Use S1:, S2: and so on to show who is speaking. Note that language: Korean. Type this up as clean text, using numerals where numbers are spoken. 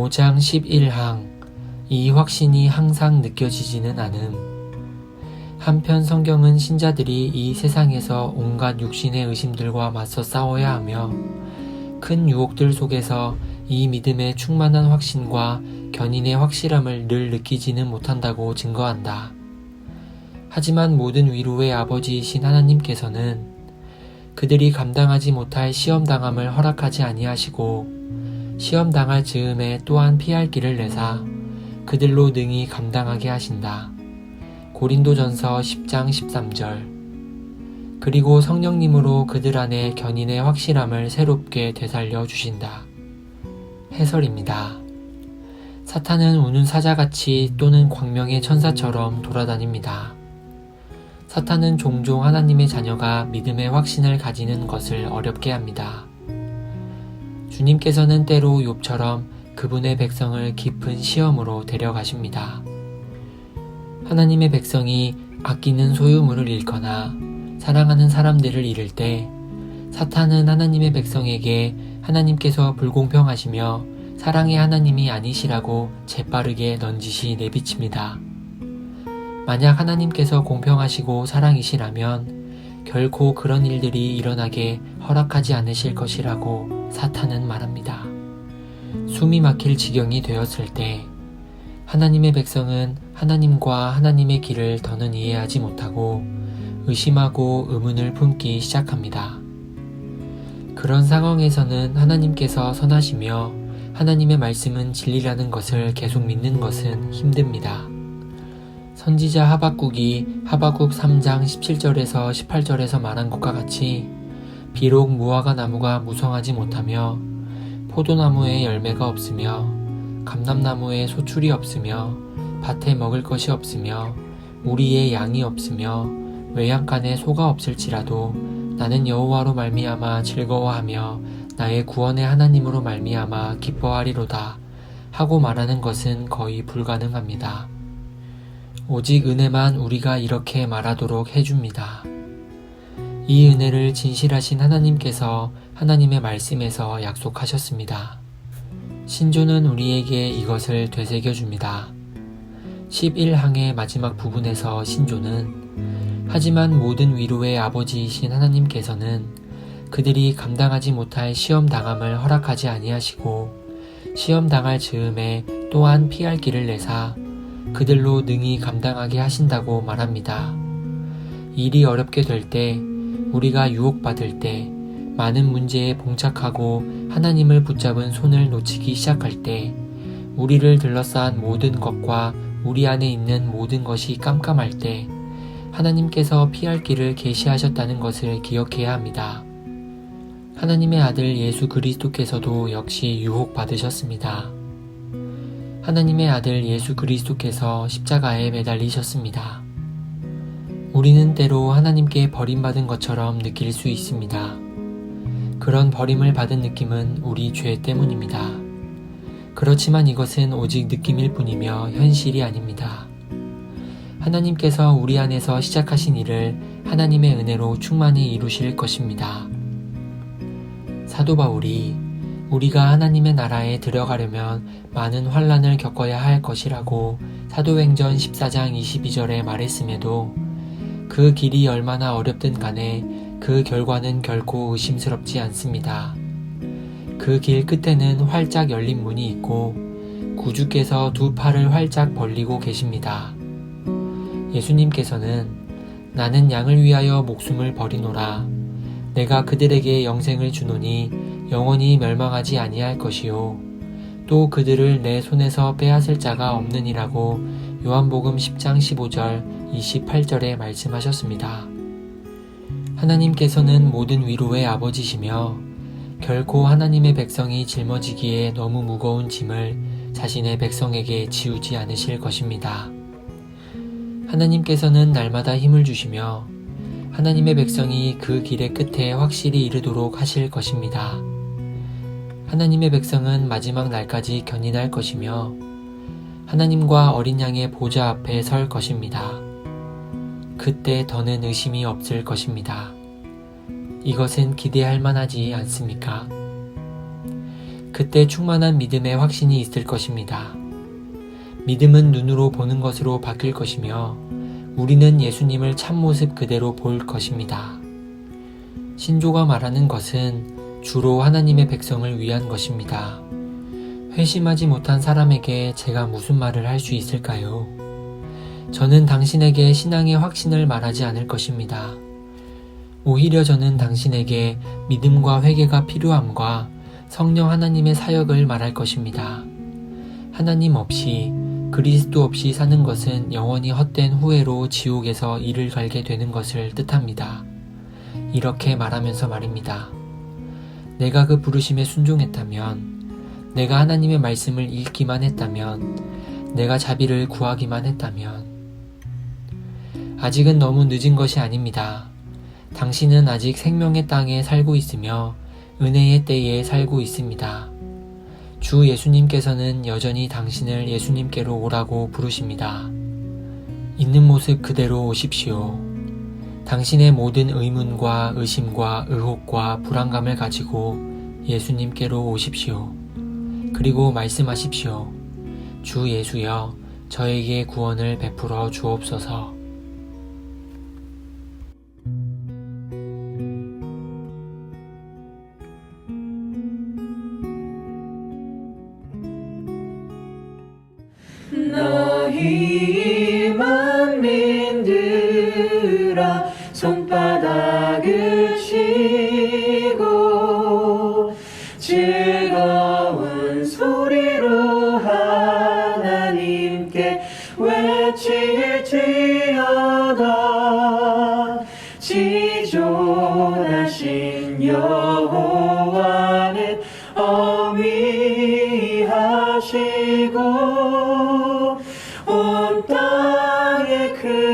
S1: (5장 11항) 이 확신이 항상 느껴지지는 않음. 한편 성경은 신자들이 이 세상에서 온갖 육신의 의심들과 맞서 싸워야 하며 큰 유혹들 속에서 이 믿음의 충만한 확신과 견인의 확실함을 늘 느끼지는 못한다고 증거한다. 하지만 모든 위로의 아버지이신 하나님께서는 그들이 감당하지 못할 시험당함을 허락하지 아니하시고 시험당할 즈음에 또한 피할 길을 내사 그들로 능히 감당하게 하신다. 고린도전서 10장 13절. 그리고 성령님으로 그들 안에 견인의 확실함을 새롭게 되살려 주신다. 해설입니다. 사탄은 우는 사자같이 또는 광명의 천사처럼 돌아다닙니다. 사탄은 종종 하나님의 자녀가 믿음의 확신을 가지는 것을 어렵게 합니다. 주님께서는 때로 욥처럼 그분의 백성을 깊은 시험으로 데려가십니다. 하나님의 백성이 아끼는 소유물을 잃거나 사랑하는 사람들을 잃을 때 사탄은 하나님의 백성에게 하나님께서 불공평하시며 사랑의 하나님이 아니시라고 재빠르게 넌지시 내비칩니다. 만약 하나님께서 공평하시고 사랑이시라면 결코 그런 일들이 일어나게 허락하지 않으실 것이라고 사탄은 말합니다. 숨이 막힐 지경이 되었을 때 하나님의 백성은 하나님과 하나님의 길을 더는 이해하지 못하고 의심하고 의문을 품기 시작합니다. 그런 상황에서는 하나님께서 선하시며 하나님의 말씀은 진리라는 것을 계속 믿는 것은 힘듭니다. 선지자 하박국이 하박국 3장 17절에서 18절에서 말한 것과 같이 비록 무화과 나무가 무성하지 못하며 포도나무에 열매가 없으며 감람나무에 소출이 없으며 밭에 먹을 것이 없으며 우리의 양이 없으며 외양간에 소가 없을지라도 나는 여호와로 말미암아 즐거워하며 나의 구원의 하나님으로 말미암아 기뻐하리로다 하고 말하는 것은 거의 불가능합니다. 오직 은혜만 우리가 이렇게 말하도록 해줍니다. 이 은혜를 진실하신 하나님께서 하나님의 말씀에서 약속하셨습니다. 신조는 우리에게 이것을 되새겨줍니다. 11항의 마지막 부분에서 신조는 하지만 모든 위로의 아버지이신 하나님께서는 그들이 감당하지 못할 시험당함을 허락하지 아니하시고 시험당할 즈음에 또한 피할 길을 내사 그들로 능히 감당하게 하신다고 말합니다. 일이 어렵게 될 때, 우리가 유혹받을 때, 많은 문제에 봉착하고 하나님을 붙잡은 손을 놓치기 시작할 때, 우리를 둘러싼 모든 것과 우리 안에 있는 모든 것이 깜깜할 때, 하나님께서 피할 길을 계시하셨다는 것을 기억해야 합니다. 하나님의 아들 예수 그리스도께서도 역시 유혹받으셨습니다. 하나님의 아들 예수 그리스도께서 십자가에 매달리셨습니다. 우리는 때로 하나님께 버림받은 것처럼 느낄 수 있습니다. 그런 버림을 받은 느낌은 우리 죄 때문입니다. 그렇지만 이것은 오직 느낌일 뿐이며 현실이 아닙니다. 하나님께서 우리 안에서 시작하신 일을 하나님의 은혜로 충만히 이루실 것입니다. 사도 바울이 우리가 하나님의 나라에 들어가려면 많은 환난을 겪어야 할 것이라고 사도행전 14장 22절에 말했음에도 그 길이 얼마나 어렵든 간에 그 결과는 결코 의심스럽지 않습니다. 그 길 끝에는 활짝 열린 문이 있고 구주께서 두 팔을 활짝 벌리고 계십니다. 예수님께서는 나는 양을 위하여 목숨을 버리노라. 내가 그들에게 영생을 주노니 영원히 멸망하지 아니할 것이요 또 그들을 내 손에서 빼앗을 자가 없느니라고 요한복음 10장 15절 28절에 말씀하셨습니다. 하나님께서는 모든 위로의 아버지시며 결코 하나님의 백성이 짊어지기에 너무 무거운 짐을 자신의 백성에게 지우지 않으실 것입니다. 하나님께서는 날마다 힘을 주시며 하나님의 백성이 그 길의 끝에 확실히 이르도록 하실 것입니다. 하나님의 백성은 마지막 날까지 견인할 것이며 하나님과 어린 양의 보좌 앞에 설 것입니다. 그때 더는 의심이 없을 것입니다. 이것은 기대할 만하지 않습니까? 그때 충만한 믿음의 확신이 있을 것입니다. 믿음은 눈으로 보는 것으로 바뀔 것이며 우리는 예수님을 참모습 그대로 볼 것입니다. 신조가 말하는 것은 주로 하나님의 백성을 위한 것입니다. 회심하지 못한 사람에게 제가 무슨 말을 할 수 있을까요? 저는 당신에게 신앙의 확신을 말하지 않을 것입니다. 오히려 저는 당신에게 믿음과 회개가 필요함과 성령 하나님의 사역을 말할 것입니다. 하나님 없이 그리스도 없이 사는 것은 영원히 헛된 후회로 지옥에서 이를 갈게 되는 것을 뜻합니다. 이렇게 말하면서 말입니다. 내가 그 부르심에 순종했다면, 내가 하나님의 말씀을 읽기만 했다면, 내가 자비를 구하기만 했다면, 아직은 너무 늦은 것이 아닙니다. 당신은 아직 생명의 땅에 살고 있으며 은혜의 때에 살고 있습니다. 주 예수님께서는 여전히 당신을 예수님께로 오라고 부르십니다. 있는 모습 그대로 오십시오. 당신의 모든 의문과 의심과 의혹과 불안감을 가지고 예수님께로 오십시오. 그리고 말씀하십시오. 주 예수여, 저에게 구원을 베풀어 주옵소서.
S2: 너희 만민들아 손바닥을 치고 즐거운 소리로 하나님께 외칠지어다. 지존하신 여호와는 어미하시고 온 땅에 그